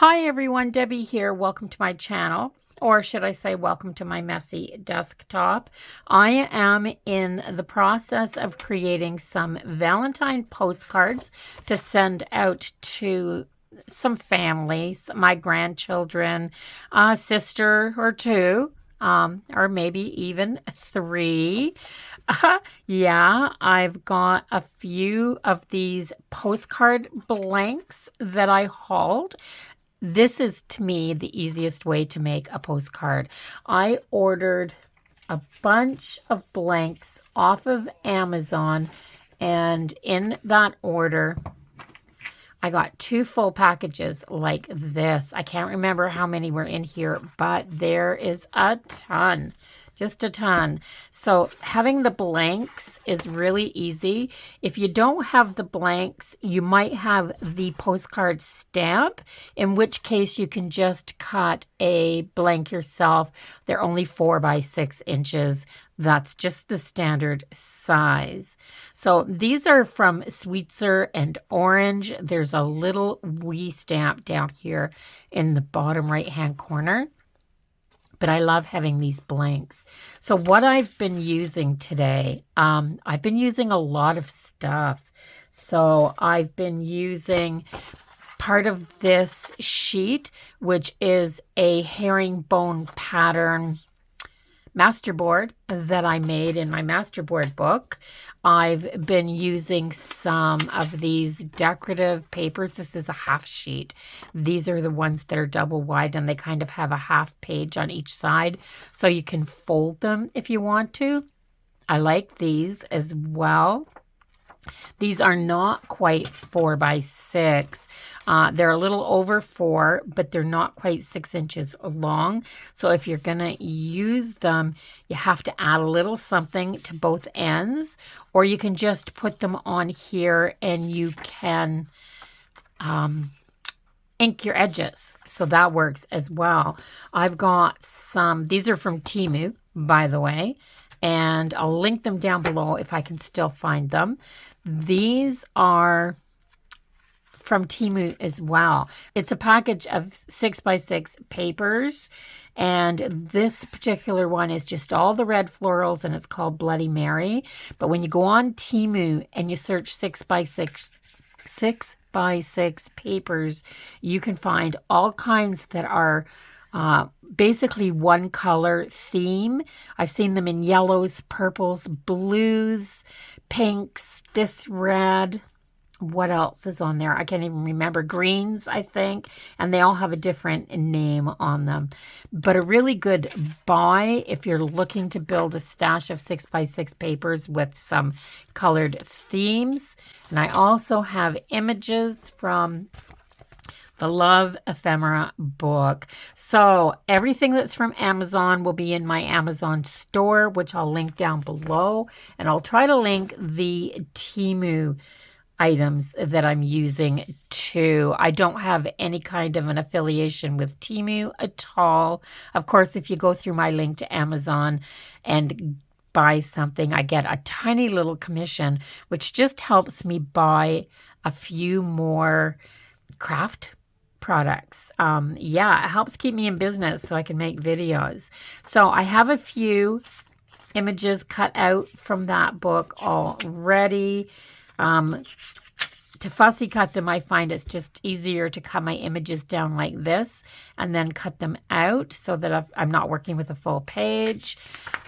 Hi everyone, Debbie here. Welcome to my channel, or should I say welcome to my messy desktop. I am in the process of creating some Valentine postcards to send out to some families, my grandchildren, a sister or two, or maybe even three. Yeah, I've got a few of these postcard blanks that I hauled. This is, to me, the easiest way to make a postcard. I ordered a bunch of blanks off of Amazon, and in that order, I got 2 full packages like this. I can't remember how many were in here, but there is a ton. Just a ton. So having the blanks is really easy. If you don't have the blanks, you might have the postcard stamp, in which case you can just cut a blank yourself. They're only 4 by 6 inches. That's just the standard size. So these are from Sweetser and Orange. There's a little wee stamp down here in the bottom right-hand corner. But I love having these blanks. So what I've been using today, I've been using a lot of stuff. So I've been using part of this sheet, which is a herringbone pattern masterboard that I made in my masterboard book. I've been using some of these decorative papers. This is a half sheet. These are the ones that are double wide, and they kind of have a half page on each side, so you can fold them if you want to. I like these as well. These are not quite 4 by 6. They're a little over 4, but they're not quite 6 inches long. So if you're going to use them, you have to add a little something to both ends, or you can just put them on here and you can ink your edges. So that works as well. I've got some, these are from Temu, by the way, and I'll link them down below if I can still find them. These are from Temu as well. It's a package of 6 by 6 papers, and this particular one is just all the red florals, and it's called Bloody Mary. But when you go on Temu and you search 6 by 6 papers, you can find all kinds that are basically one color theme. I've seen them in yellows, purples, blues, pinks, this red. What else is on there? I can't even remember. Greens, I think. And they all have a different name on them. But a really good buy if you're looking to build a stash of 6 by 6 papers with some colored themes. And I also have images from the Love Ephemera book. So everything that's from Amazon will be in my Amazon store, which I'll link down below. And I'll try to link the Temu items that I'm using too. I don't have any kind of an affiliation with Temu at all. Of course, if you go through my link to Amazon and buy something, I get a tiny little commission, which just helps me buy a few more craft products. Yeah, it helps keep me in business so I can make videos. So I have a few images cut out from that book already. To fussy cut them, I find it's just easier to cut my images down like this and then cut them out so that I'm not working with a full page.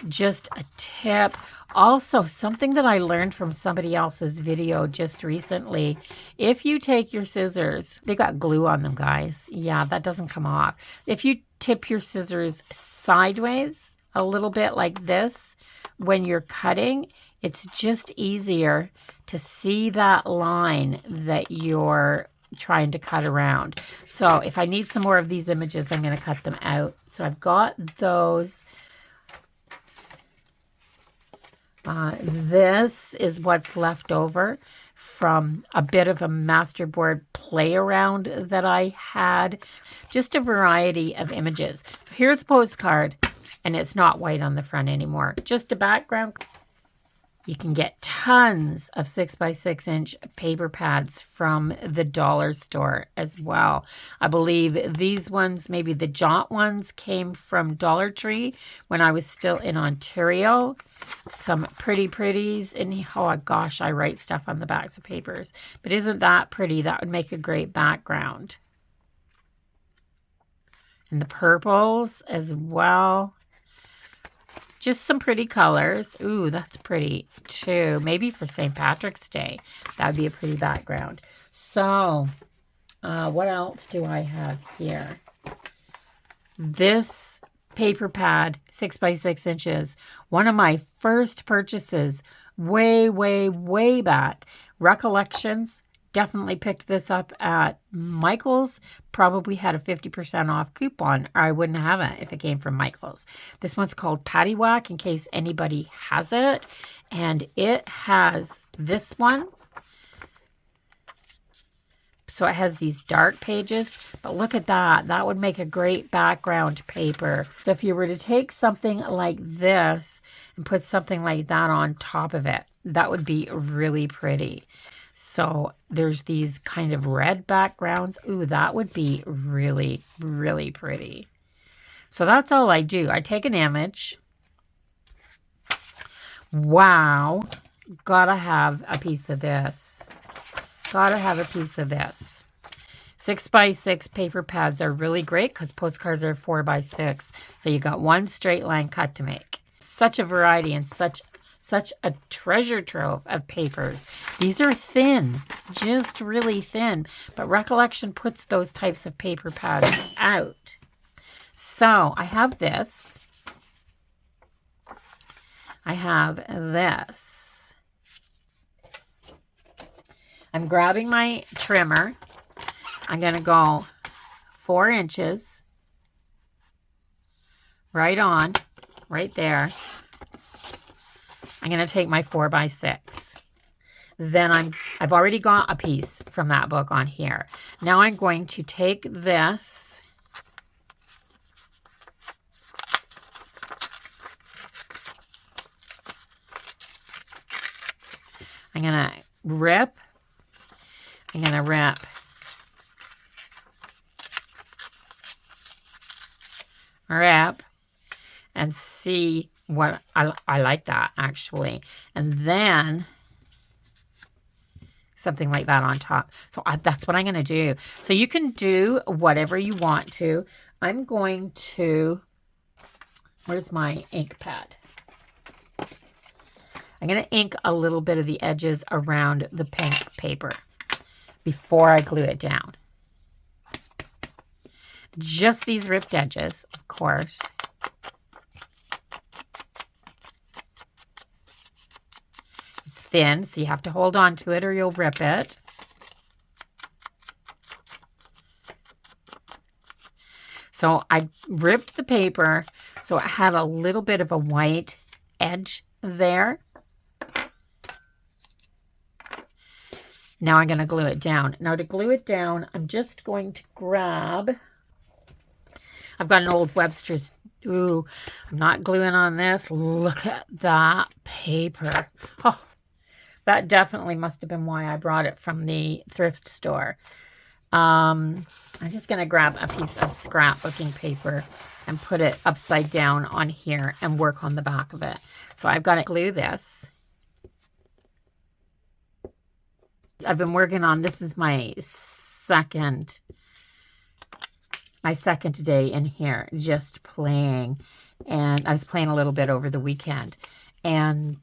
Just a tip. Also, something that I learned from somebody else's video just recently, if you take your scissors, they got glue on them, guys. Yeah, that doesn't come off. If you tip your scissors sideways a little bit like this when you're cutting, it's just easier to see that line that you're trying to cut around. So if I need some more of these images, I'm going to cut them out. So I've got those. This is what's left over from a bit of a masterboard play around that I had. Just a variety of images. So here's a postcard, and it's not white on the front anymore. Just a background. You can get tons of 6x6-inch paper pads from the dollar store as well. I believe these ones, maybe the Jaunt ones, came from Dollar Tree when I was still in Ontario. Some pretties. And oh gosh, I write stuff on the backs of papers. But isn't that pretty? That would make a great background. And the purples as well. Just some pretty colors. Ooh, that's pretty too. Maybe for St. Patrick's Day. That would be a pretty background. So, what else do I have here? This paper pad, 6x6 inches. One of my first purchases way back. Recollections. Definitely picked this up at Michael's. Probably had a 50% off coupon, or I wouldn't have it if it came from Michael's. This one's called Paddywhack, in case anybody has it. And it has this one. So it has these dark pages. But look at that. That would make a great background paper. So if you were to take something like this and put something like that on top of it, that would be really pretty. So there's these kind of red backgrounds. Ooh, that would be really pretty. So that's all I do. I take an image. Wow. Gotta have a piece of this. Gotta have a piece of this. 6x6 paper pads are really great because postcards are 4x6. So you got one straight line cut to make. Such a variety and such a treasure trove of papers. These are thin, just really thin, but Recollection puts those types of paper pads out. So I have this. I have this. I'm grabbing my trimmer. I'm going to go 4 inches right on, right there. I'm going to take my 4x6. Then I've already got a piece from that book on here. Now I'm going to take this. I'm going to rip. I'm going to rip. Rip. And see what I like that actually. And then something like that on top. So that's what I'm going to do. So you can do whatever you want to. I'm going to, where's my ink pad? I'm going to ink a little bit of the edges around the pink paper before I glue it down. Just these ripped edges, of course. Thin, so you have to hold on to it or you'll rip it. So I ripped the paper so it had a little bit of a white edge there. Now I'm going to glue it down. Now to glue it down, I'm just going to grab, I've got an old Webster's. Ooh, I'm not gluing on this. Look at that paper. Oh, that definitely must have been why I brought it from the thrift store. I'm just going to grab a piece of scrapbooking paper and put it upside down on here and work on the back of it. So I've got to glue this. I've been working on, this is my second day in here, just playing. And I was playing a little bit over the weekend. And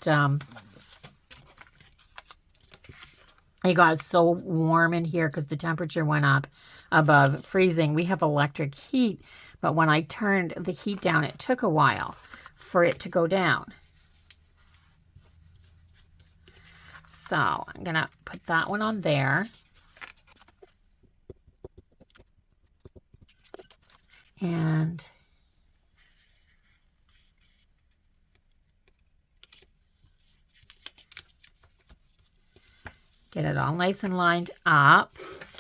it got so warm in here because the temperature went up above freezing. We have electric heat, but when I turned the heat down, it took a while for it to go down. So I'm going to put that one on there. And get it all nice and lined up.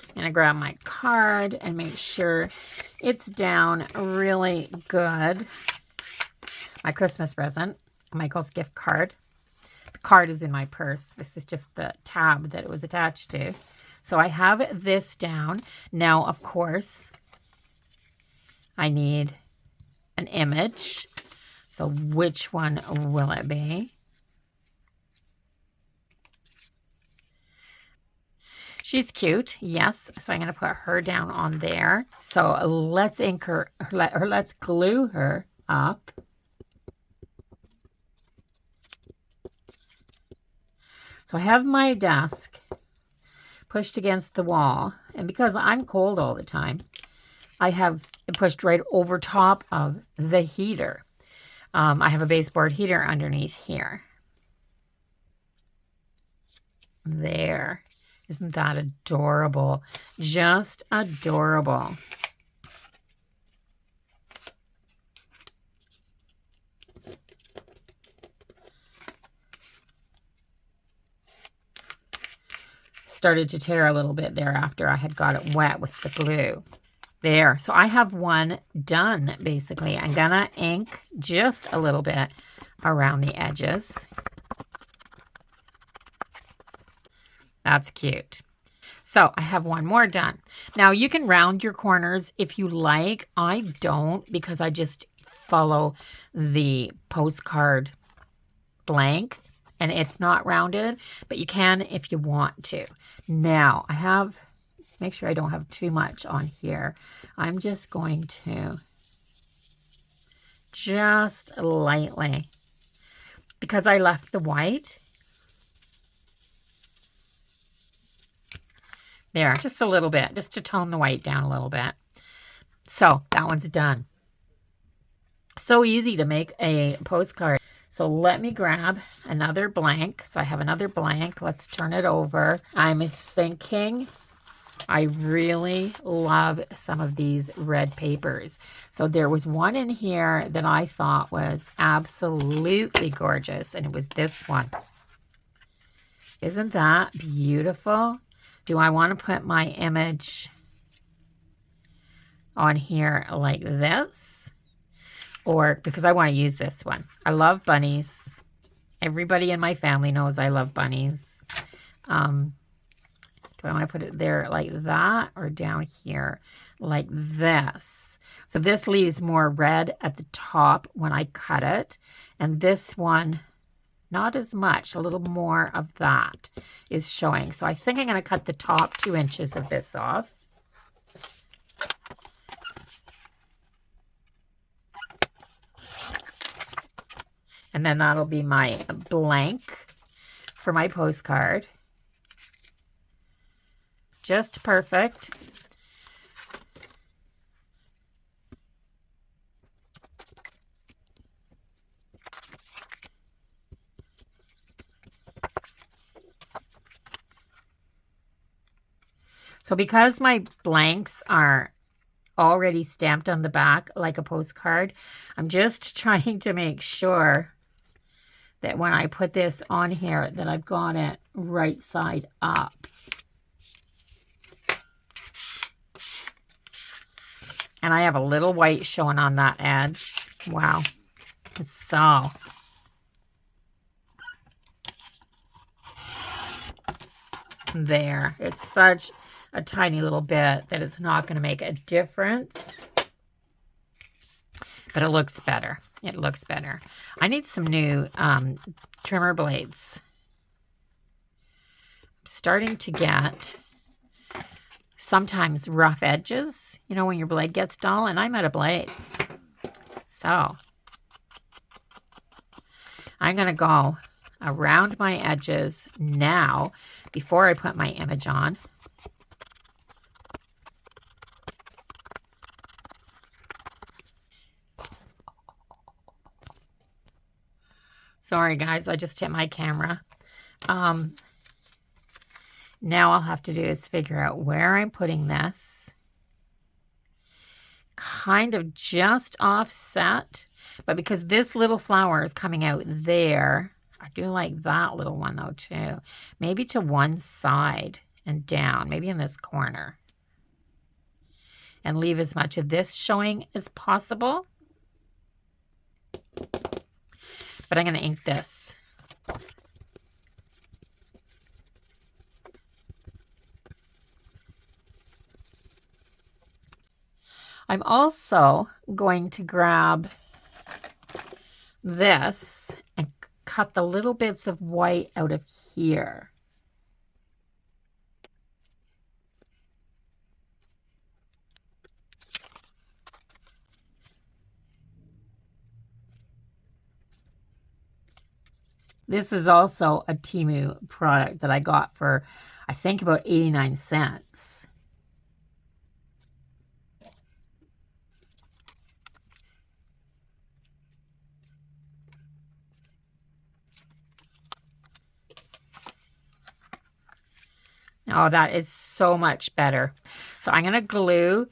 I'm going to grab my card and make sure it's down really good. My Christmas present, Michael's gift card. card is in my purse. This is just the tab that it was attached to. So I have this down. Now, of course, I need an image. So which one will it be? She's cute, yes. So I'm going to put her down on there. So let's ink her, or let's glue her up. So I have my desk pushed against the wall. And because I'm cold all the time, I have it pushed right over top of the heater. I have a baseboard heater underneath here. There. Isn't that adorable? Just adorable. Started to tear a little bit there after I had got it wet with the glue. There. So I have one done, basically. I'm going to ink just a little bit around the edges. That's cute. So I have one more done. Now you can round your corners if you like. I don't, because I just follow the postcard blank and it's not rounded, but you can if you want to. Now I have, make sure I don't have too much on here. I'm just going to just lightly, because I left the white. There, just a little bit, just to tone the white down a little bit. So that one's done. So easy to make a postcard. So let me grab another blank. So I have another blank. Let's turn it over. I'm thinking I really love some of these red papers. So there was one in here that I thought was absolutely gorgeous, and it was this one. Isn't that beautiful? Do I want to put my image on here like this? Or, because I want to use this one. I love bunnies. Everybody in my family knows I love bunnies. Do I want to put it there like that, or down here like this? So this leaves more red at the top when I cut it. And this one, not as much, a little more of that is showing. So I think I'm going to cut the top 2 inches of this off. And then that'll be my blank for my postcard. Just perfect. So because my blanks are already stamped on the back like a postcard, I'm just trying to make sure that when I put this on here that I've got it right side up. And I have a little white showing on that edge. Wow. So there. It's such a tiny little bit that it's not going to make a difference. But it looks better. It looks better. I need some new trimmer blades. I'm starting to get sometimes rough edges, you know, when your blade gets dull, and I'm out of blades. So I'm going to go around my edges now before I put my image on. Sorry, guys, I just hit my camera. Now I'll have to do is figure out where I'm putting this. Kind of just offset, but because this little flower is coming out there, I do like that little one though too. Maybe to one side and down, maybe in this corner. And leave as much of this showing as possible. But I'm going to ink this. I'm also going to grab this and cut the little bits of white out of here. This is also a Temu product that I got for, I think, about 89 cents. Oh, that is so much better. So I'm going to glue.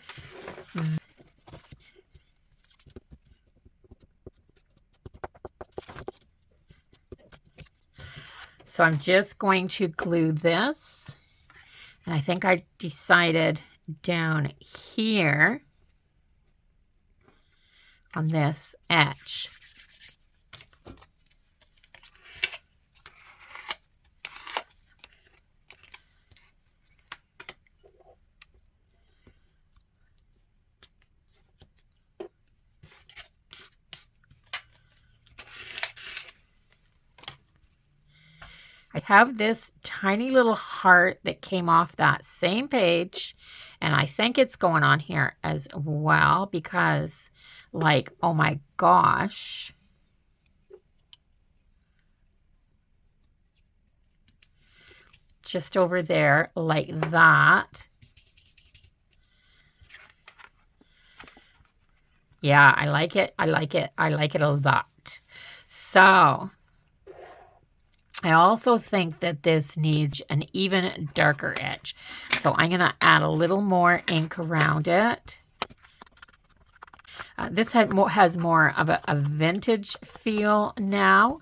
So I'm just going to glue this. And I think I decided down here on this edge. I have this tiny little heart that came off that same page, and I think it's going on here as well because, like, oh my gosh. Just over there like that. Yeah, I like it. I like it. I like it a lot. So I also think that this needs an even darker edge. So I'm going to add a little more ink around it. This has more of a vintage feel now.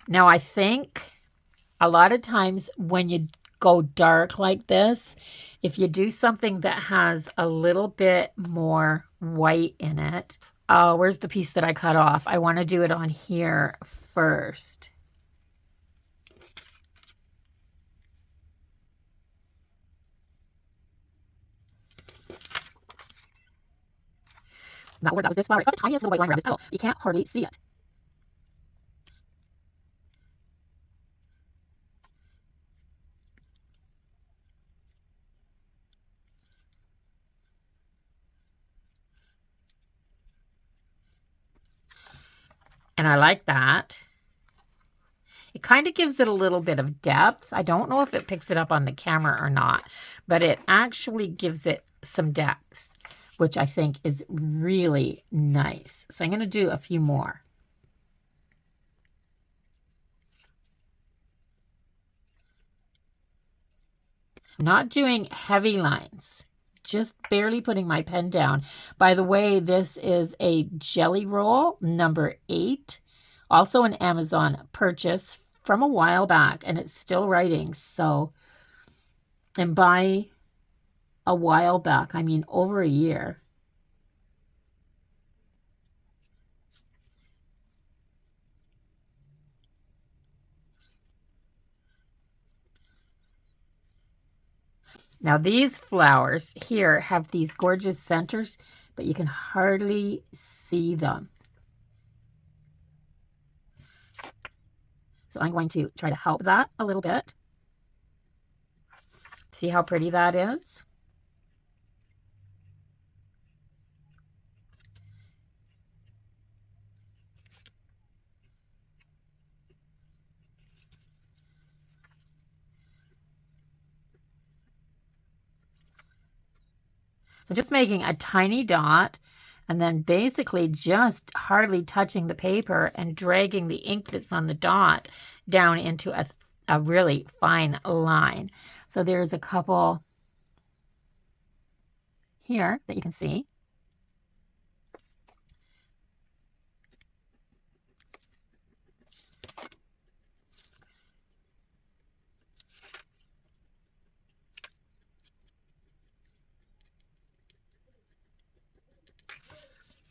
Now, I think a lot of times when you go dark like this, if you do something that has a little bit more white in it, oh, where's the piece that I cut off? I want to do it on here first. Not where that was this flower. It's got the tiniest little white line around this petal. You can't hardly see it. And I like that. It kind of gives it a little bit of depth. I don't know if it picks it up on the camera or not, but it actually gives it some depth, which I think is really nice. So I'm going to do a few more. Not doing heavy lines, just barely putting my pen down. By the way, this is a jelly roll number 8, also an Amazon purchase from a while back, and it's still writing. So, and by a while back, I mean over a year. Now these flowers here have these gorgeous centers, but you can hardly see them. So I'm going to try to help that a little bit. See how pretty that is? So just making a tiny dot and then basically just hardly touching the paper and dragging the ink that's on the dot down into a really fine line. So there's a couple here that you can see.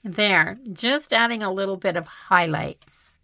There, just adding a little bit of highlights.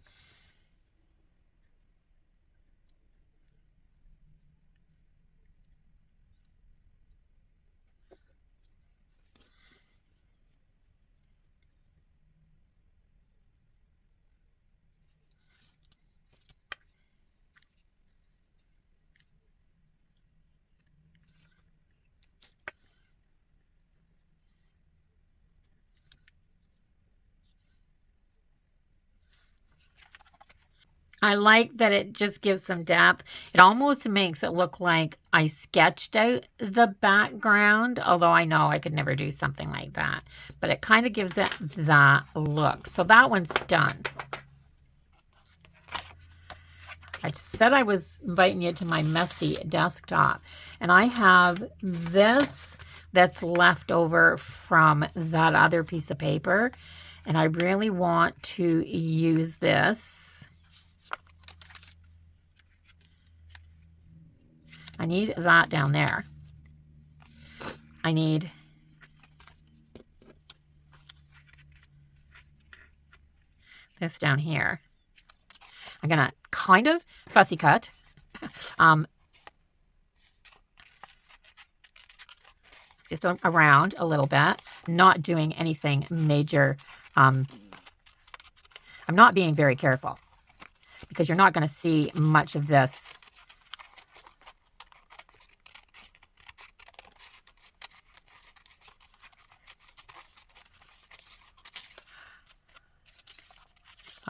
I like that it just gives some depth. It almost makes it look like I sketched out the background, although I know I could never do something like that. But it kind of gives it that look. So that one's done. I said I was inviting you to my messy desktop. And I have this that's left over from that other piece of paper. And I really want to use this. I need that down there. I need this down here. I'm going to kind of fussy cut. Just around a little bit. Not doing anything major. I'm not being very careful because you're not going to see much of this.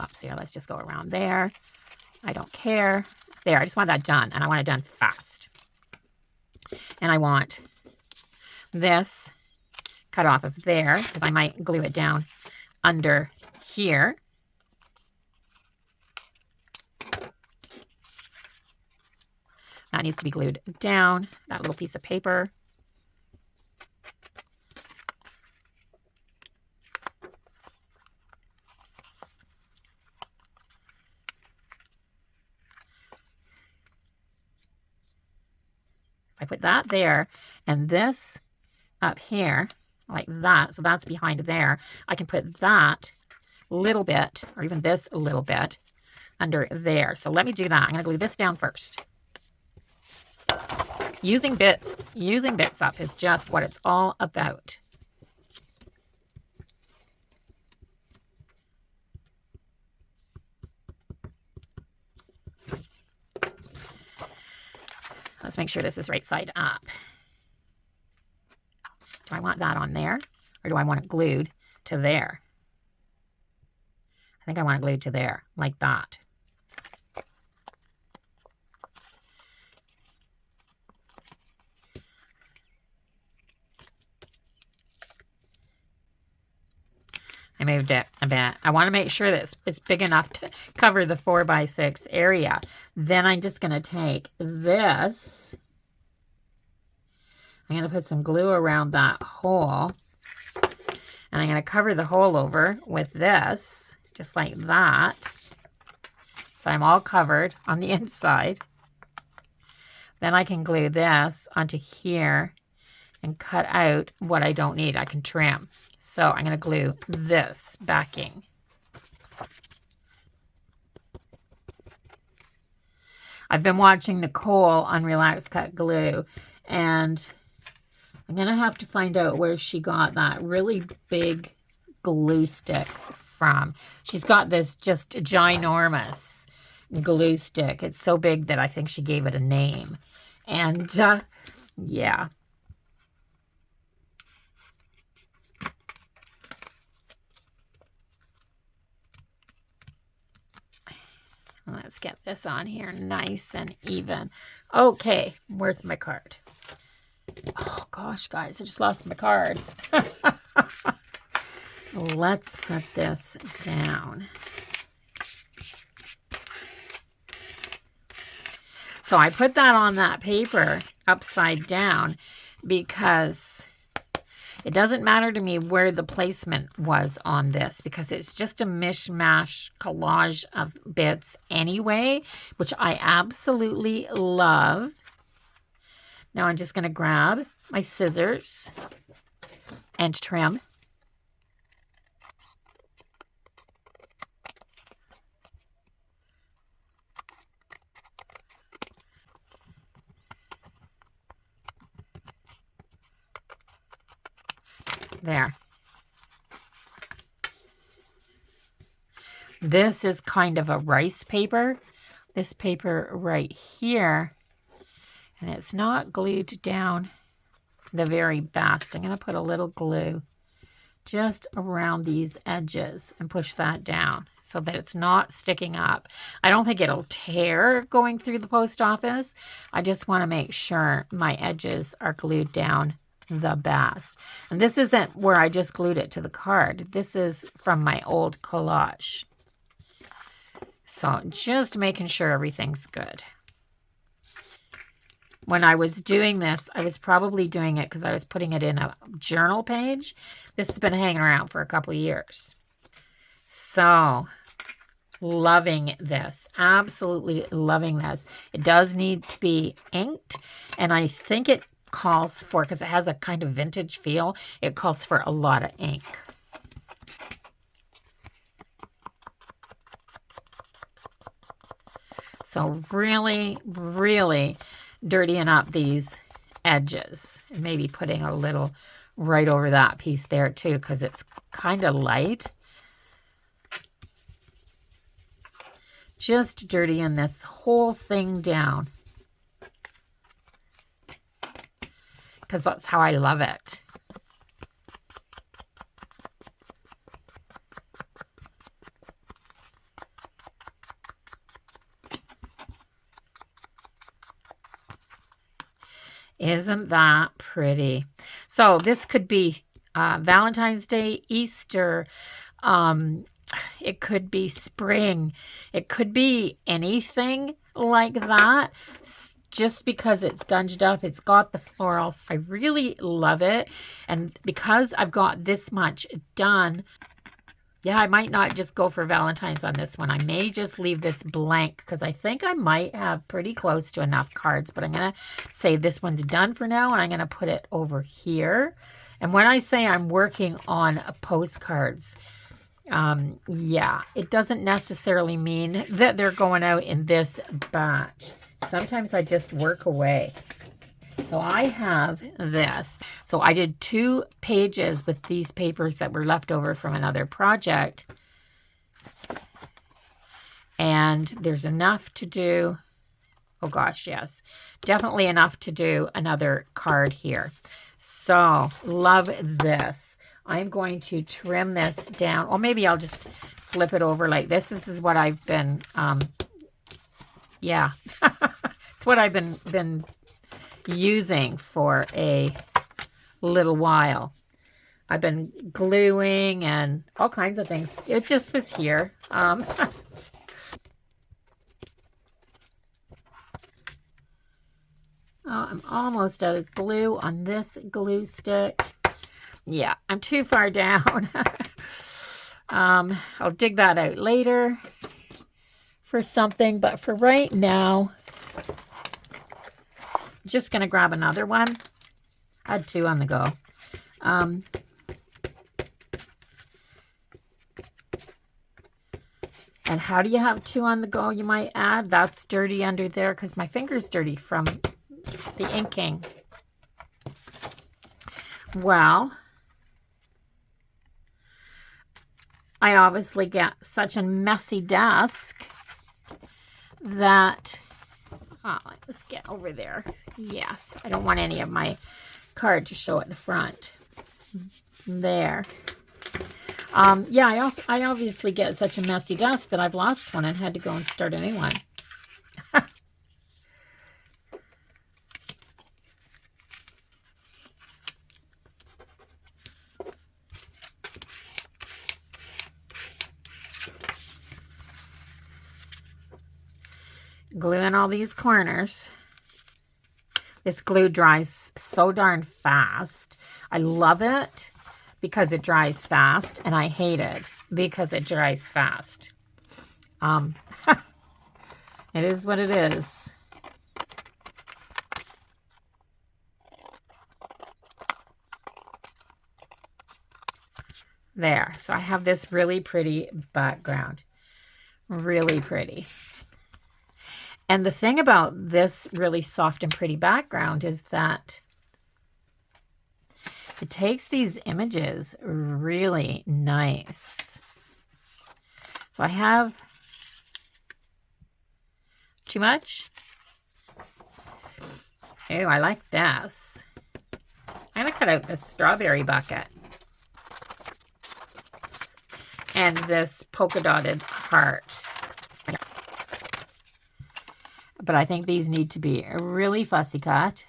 Oops, here, let's just go around there. I don't care. There, I just want that done, and I want it done fast. And I want this cut off of there, because I might glue it down under here. That needs to be glued down, that little piece of paper. I put that there and this up here like that. So that's behind there. I can put that little bit or even this little bit under there. So let me do that. I'm going to glue this down first. Using bits up is just what it's all about. Let's make sure this is right side up. Do I want that on there or do I want it glued to there? I think I want it glued to there, like that. I moved it a bit. I want to make sure that it's big enough to cover the 4x6 area. Then I'm just going to take this. I'm going to put some glue around that hole. And I'm going to cover the hole over with this, just like that. So I'm all covered on the inside. Then I can glue this onto here and cut out what I don't need. I can trim. So I'm going to glue this backing. I've been watching Nicole on Relax Cut Glue, and I'm going to have to find out where she got that really big glue stick from. She's got this just ginormous glue stick. It's so big that I think she gave it a name. And yeah. Let's get this on here nice and even. Okay, where's my card? Oh gosh, guys, I just lost my card. Let's put this down. So I put that on that paper upside down because it doesn't matter to me where the placement was on this because it's just a mishmash collage of bits anyway, which I absolutely love. Now I'm just going to grab my scissors and trim. There. This is kind of a rice paper. This paper right here. And it's not glued down the very best. I'm going to put a little glue just around these edges and push that down. so that it's not sticking up. I don't think it'll tear going through the post office. I just want to make sure my edges are glued down the best. And this isn't where I just glued it to the card. This is from my old collage. So just making sure everything's good. When I was doing this, I was probably doing it because I was putting it in a journal page. This has been hanging around for a couple of years. So, loving this. Absolutely loving this. It does need to be inked, and I think it calls for, because it has a kind of vintage feel, it calls for a lot of ink. So really, really dirtying up these edges. And maybe putting a little right over that piece there too, because it's kind of light. Just dirtying this whole thing down, because that's how I love it. Isn't that pretty? So this could be Valentine's Day, Easter, it could be spring, it could be anything like that. Just because it's gunged up, it's got the florals. I really love it. And because I've got this much done, yeah, I might not just go for Valentine's on this one. I may just leave this blank because I think I might have pretty close to enough cards. But I'm going to say this one's done for now, and I'm going to put it over here. And when I say I'm working on postcards, yeah, it doesn't necessarily mean that they're going out in this batch. Sometimes I just work away. So I have this. So I did 2 pages with these papers that were left over from another project. And there's enough to do, oh gosh, yes, definitely enough to do another card here. So love this. I'm going to trim this down, or maybe I'll just flip it over like this. This is what I've been, yeah, it's what I've been using for a little while. I've been gluing and all kinds of things. It just was here. Oh, I'm almost out of glue on this glue stick. Yeah, I'm too far down. I'll dig that out later for something, but for right now, just going to grab another one. I had 2 on the go. And how do you have 2 on the go, you might add? That's dirty under there because my finger's dirty from the inking. Well, I obviously get such a messy desk that, let's get over there. Yes, I don't want any of my card to show at the front. There. Yeah, I obviously get such a messy desk that I've lost one and had to go and start a new one. Glue in all these corners. This glue dries so darn fast. I love it because it dries fast, and I hate it because it dries fast. It is what it is. There. So I have this really pretty background. Really pretty. And the thing about this really soft and pretty background is that it takes these images really nice. So I have too much. Oh, I like this. I'm going to cut out this strawberry bucket and this polka dotted apart. But I think these need to be really fussy cut.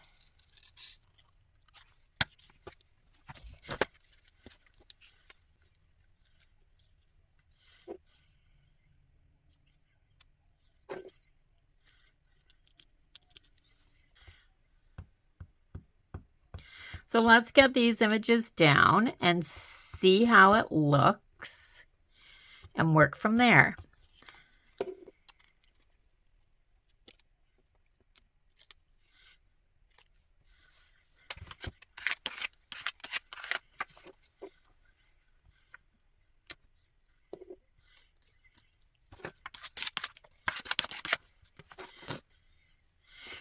So let's get these images down and see how it looks and work from there.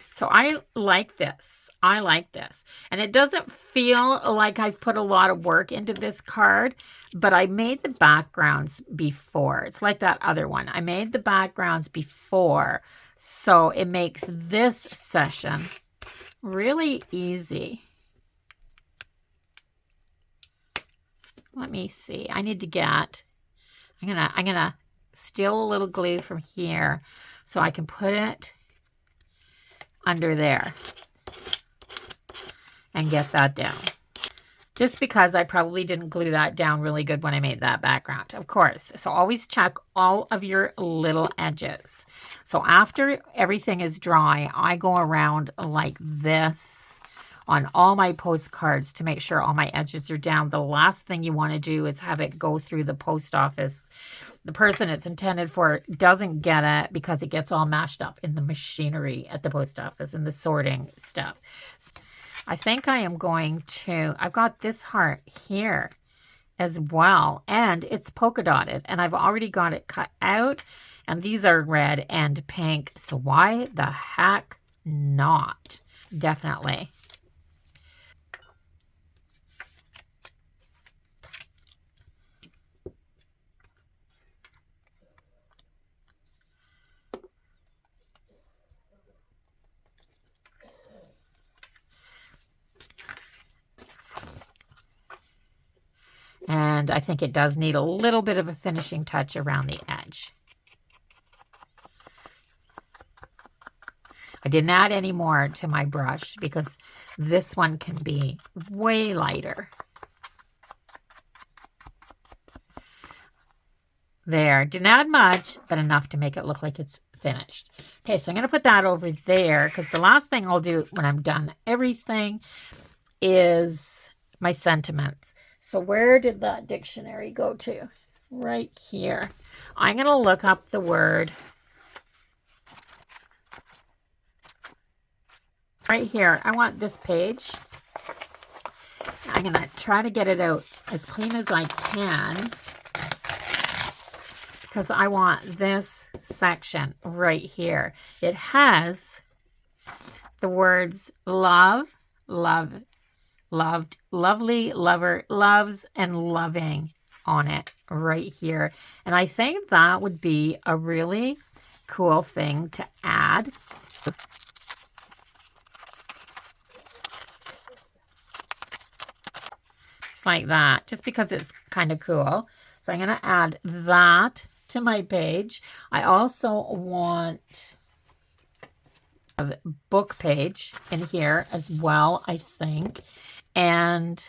So I like this. I like this. And it doesn't feel like I've put a lot of work into this card, but I made the backgrounds before. It's like that other one. I made the backgrounds before, so it makes this session really easy. Let me see. I need to get, I'm gonna steal a little glue from here so I can put it under there and get that down. Just because I probably didn't glue that down really good when I made that background, of course. So always check all of your little edges. So after everything is dry, I go around like this on all my postcards to make sure all my edges are down. The last thing you want to do is have it go through the post office. The person it's intended for doesn't get it because it gets all mashed up in the machinery at the post office and the sorting stuff. So I think I am going to, I've got this heart here as well, and it's polka dotted, and I've already got it cut out, and these are red and pink, so why the heck not? Definitely. And I think it does need a little bit of a finishing touch around the edge. I didn't add any more to my brush because this one can be way lighter. There, didn't add much, but enough to make it look like it's finished. Okay, so I'm going to put that over there because the last thing I'll do when I'm done everything is my sentiments. So where did that dictionary go to? Right here. I'm going to look up the word right here. I want this page. I'm going to try to get it out as clean as I can because I want this section right here. It has the words love, love, loved, lovely, lover, loves, and loving on it right here. And I think that would be a really cool thing to add. Just like that, just because it's kind of cool. So I'm going to add that to my page. I also want a book page in here as well, I think. And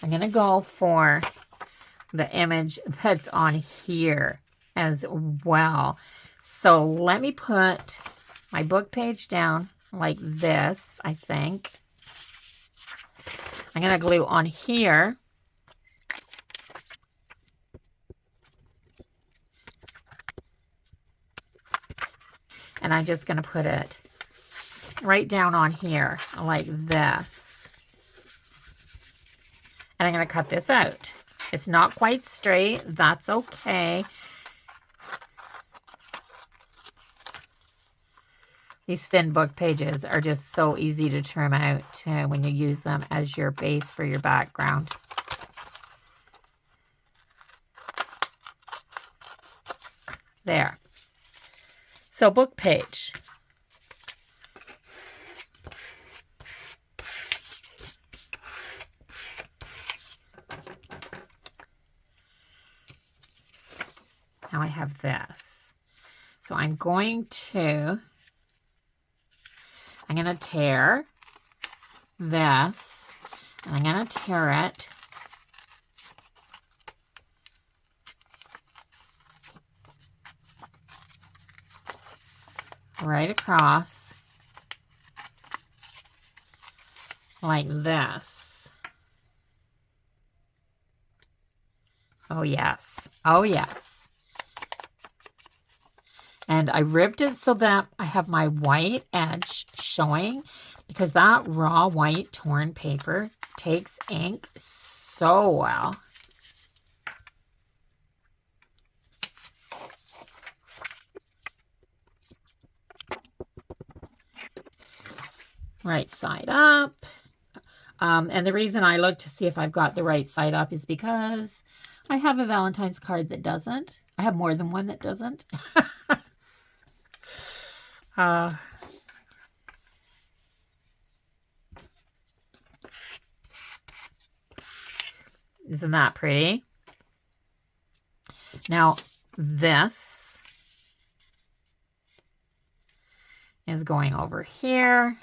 I'm going to go for the image that's on here as well. So let me put my book page down like this, I think. I'm going to glue on here. And I'm just going to put it right down on here like this. And I'm going to cut this out. It's not quite straight. That's okay. These thin book pages are just so easy to trim out when you use them as your base for your background. There. So book page. now I have this. So I'm going to tear this, and I'm going to tear it right across like this. Oh yes, oh yes. And I ribbed it so that I have my white edge showing, because that raw white torn paper takes ink so well. Right side up. And the reason I look to see if I've got the right side up is because I have a Valentine's card that doesn't. I have more than one that doesn't. Isn't that pretty? Now, this is going over here.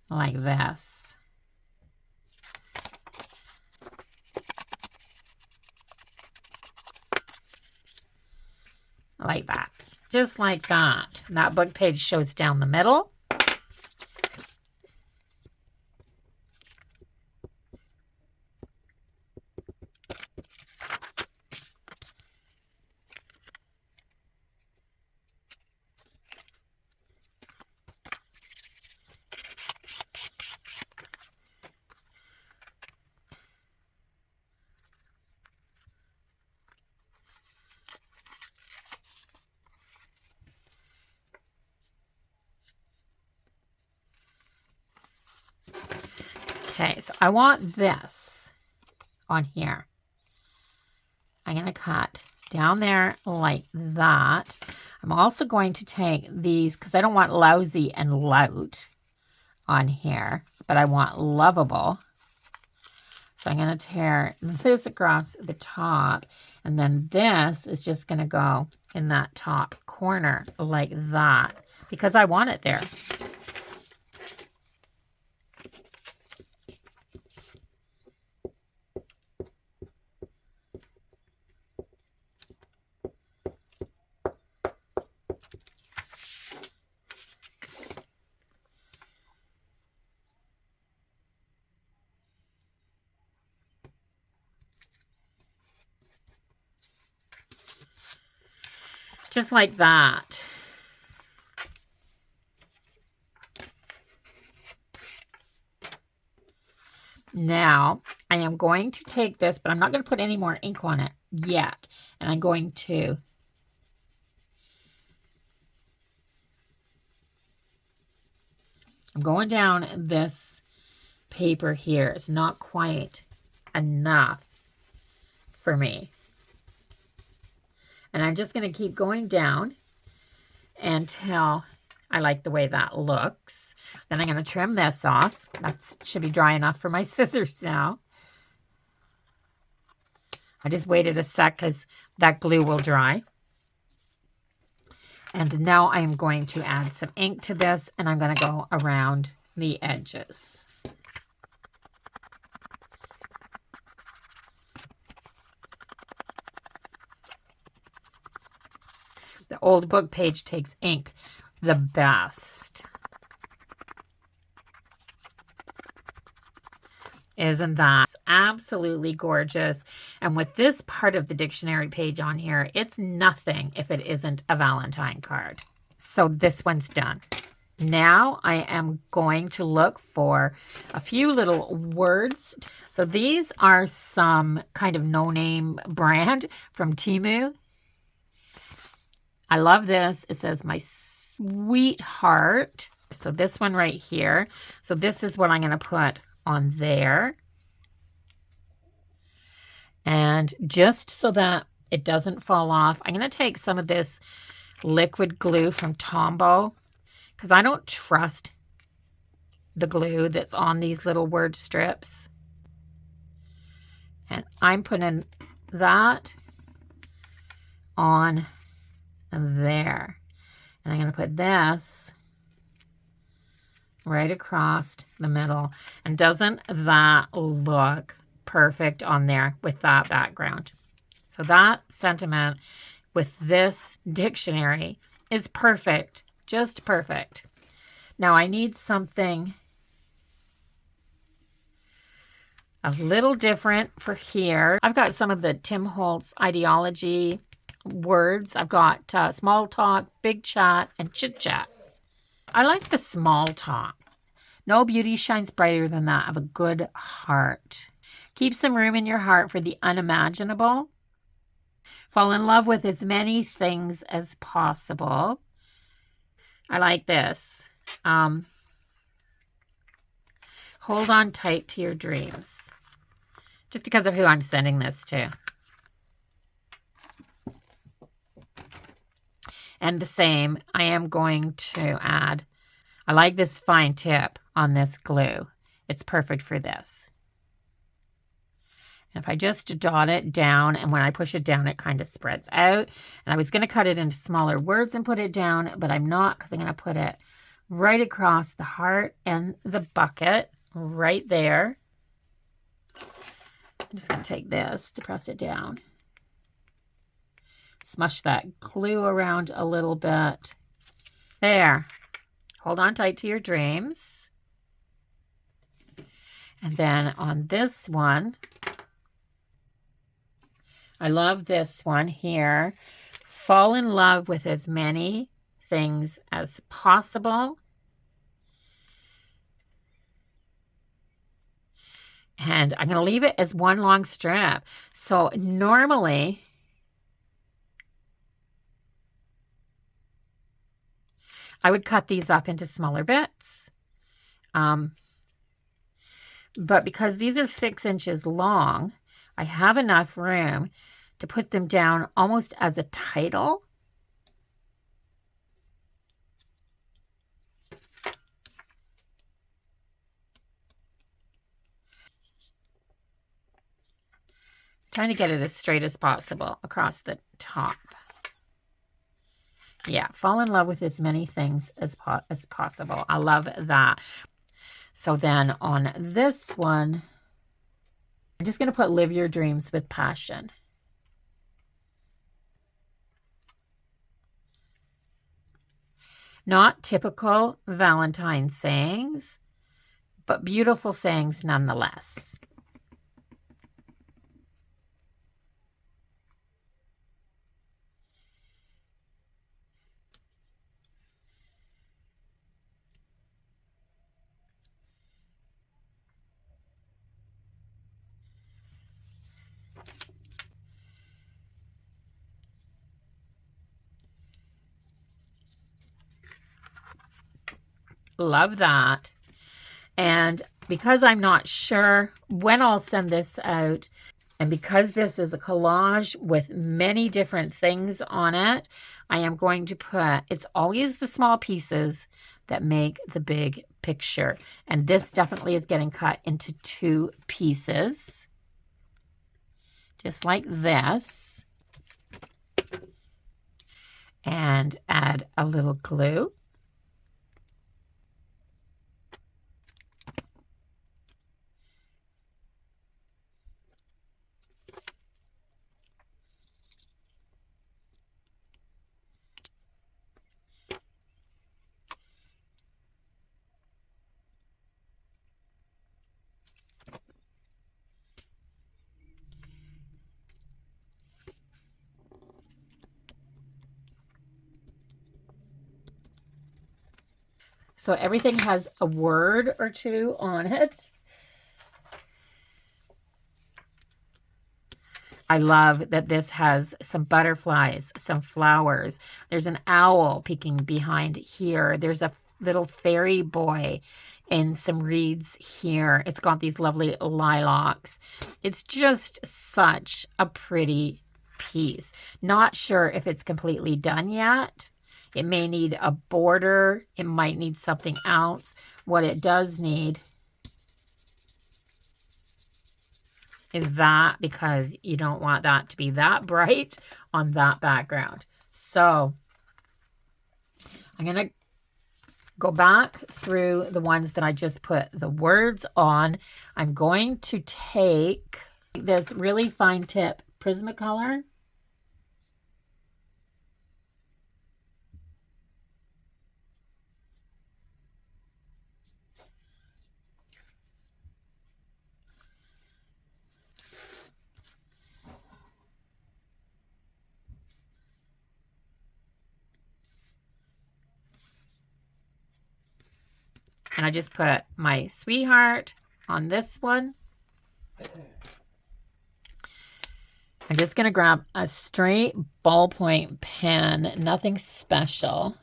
Like this. Like that. Just like that. And that book page shows down the middle. Okay, so I want this on here. I'm going to cut down there like that. I'm also going to take these, because I don't want lousy and lout on here, but I want lovable. So I'm going to tear this across the top, and then this is just going to go in that top corner like that, because I want it there. Just like that. Now, I am going to take this, but I'm not going to put any more ink on it yet. And I'm going to going down this paper here. It's not quite enough for me. And I'm just going to keep going down until I like the way that looks. Then I'm going to trim this off. That should be dry enough for my scissors now. I just waited a sec because that glue will dry. And now I'm going to add some ink to this, and I'm going to go around the edges. The old book page takes ink the best. Isn't that absolutely gorgeous? And with this part of the dictionary page on here, it's nothing if it isn't a Valentine card. So this one's done. Now I am going to look for a few little words. So these are some kind of no-name brand from Temu. I love this. It says, "My sweetheart." So this one right here. So this is what I'm going to put on there. And just so that it doesn't fall off, I'm going to take some of this liquid glue from Tombow, because I don't trust the glue that's on these little word strips. And I'm putting that on there. And I'm going to put this right across the middle. And doesn't that look perfect on there with that background? So that sentiment with this dictionary is perfect, just perfect. Now I need something a little different for here. I've got some of the Tim Holtz ideology words. I've got small talk, big chat, and chit chat. I like the small talk. No beauty shines brighter than that of a good heart. Keep some room in your heart for the unimaginable. Fall in love with as many things as possible. I like this. Hold on tight to your dreams. Just because of who I'm sending this to. And the same, I am going to add, I like this fine tip on this glue. It's perfect for this. And if I just dot it down, and when I push it down, it kind of spreads out. And I was going to cut it into smaller words and put it down, but I'm not, because I'm going to put it right across the heart and the bucket, right there. I'm just going to take this to press it down. Smush that glue around a little bit. There. Hold on tight to your dreams. And then on this one, I love this one here. Fall in love with as many things as possible. And I'm going to leave it as one long strip. So normally, I would cut these up into smaller bits. But because these are 6 inches long, I have enough room to put them down almost as a title. Trying to get it as straight as possible across the top. Yeah, fall in love with as many things as possible. I love that. So then on this one, I'm just going to put live your dreams with passion. Not typical Valentine sayings, but beautiful sayings nonetheless. Love that. And because I'm not sure when I'll send this out, and because this is a collage with many different things on it, I am going to put, it's always the small pieces that make the big picture. And this definitely is getting cut into 2 pieces. Just like this. And add a little glue. So everything has a word or 2 on it. I love that this has some butterflies, some flowers. There's an owl peeking behind here. There's a little fairy boy and some reeds here. It's got these lovely lilacs. It's just such a pretty piece. Not sure if it's completely done yet. It may need a border. It might need something else. What it does need is that, because you don't want that to be that bright on that background. So I'm going to go back through the ones that I just put the words on. I'm going to take this really fine tip Prismacolor. And I just put my sweetheart on this one. I'm just going to grab a straight ballpoint pen, nothing special.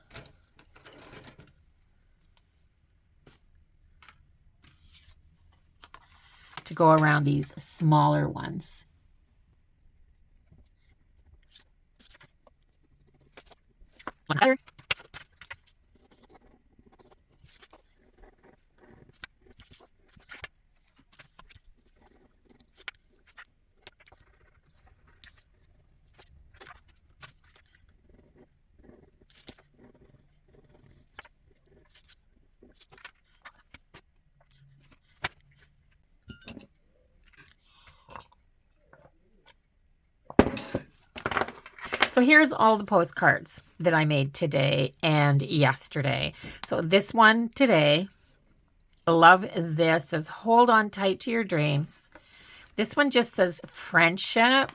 To go around these smaller ones. One higher. So here's all the postcards that I made today and yesterday. So this one today, love this, says hold on tight to your dreams. This one just says friendship.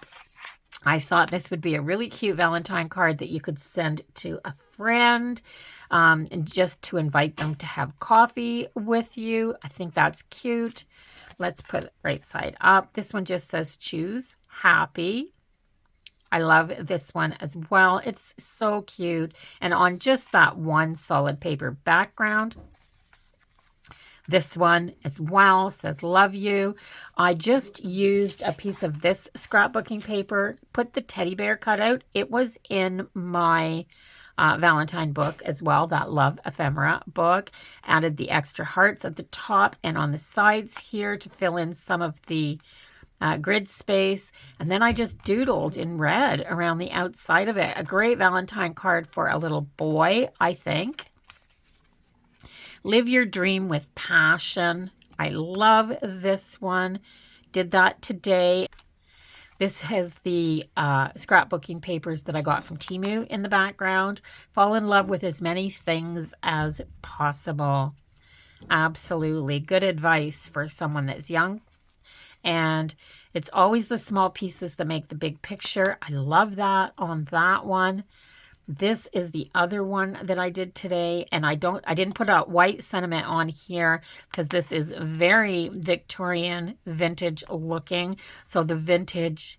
I thought this would be a really cute Valentine card that you could send to a friend, and just to invite them to have coffee with you. I think that's cute. Let's put it right side up. This one just says choose happy. I love this one as well. It's so cute. And on just that one solid paper background. This one as well says love you. I just used a piece of this scrapbooking paper, put the teddy bear cutout. It was in my Valentine book as well, that Love Ephemera book. Added the extra hearts at the top and on the sides here to fill in some of the grid space. And then I just doodled in red around the outside of it. A great Valentine card for a little boy, I think. Live your dream with passion. I love this one. Did that today. This has the scrapbooking papers that I got from Temu in the background. Fall in love with as many things as possible. Absolutely. Good advice for someone that's young. And it's always the small pieces that make the big picture. I love that on that one. This is the other one that I did today, and I didn't put a white sentiment on here because this is very Victorian vintage looking. So the vintage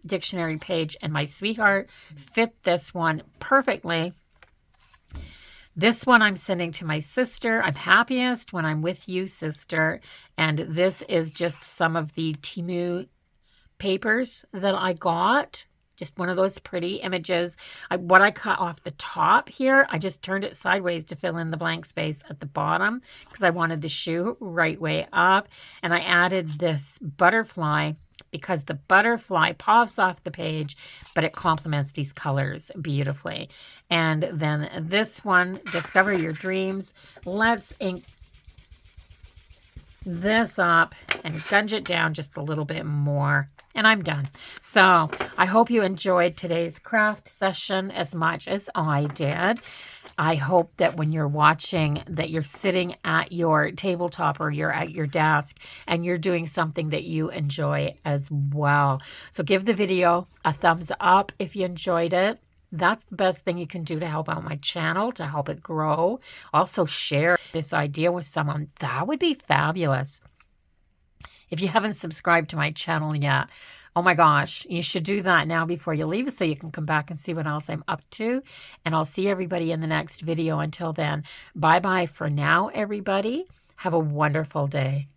dictionary page and my sweetheart fit this one perfectly. This one I'm sending to my sister. I'm happiest when I'm with you, sister. And this is just some of the Temu papers that I got. Just one of those pretty images. What I cut off the top here, I just turned it sideways to fill in the blank space at the bottom because I wanted the shoe right way up. And I added this butterfly because the butterfly pops off the page, but it complements these colors beautifully. And then this one, Discover Your Dreams. Let's ink this up and gunge it down just a little bit more. And I'm done. So I hope you enjoyed today's craft session as much as I did. I hope that when you're watching that you're sitting at your tabletop or you're at your desk and you're doing something that you enjoy as well. So give the video a thumbs up if you enjoyed it. That's the best thing you can do to help out my channel, to help it grow. Also share this idea with someone. That would be fabulous. If you haven't subscribed to my channel yet, oh my gosh, you should do that now before you leave so you can come back and see what else I'm up to. And I'll see everybody in the next video. Until then, bye-bye for now, everybody. Have a wonderful day.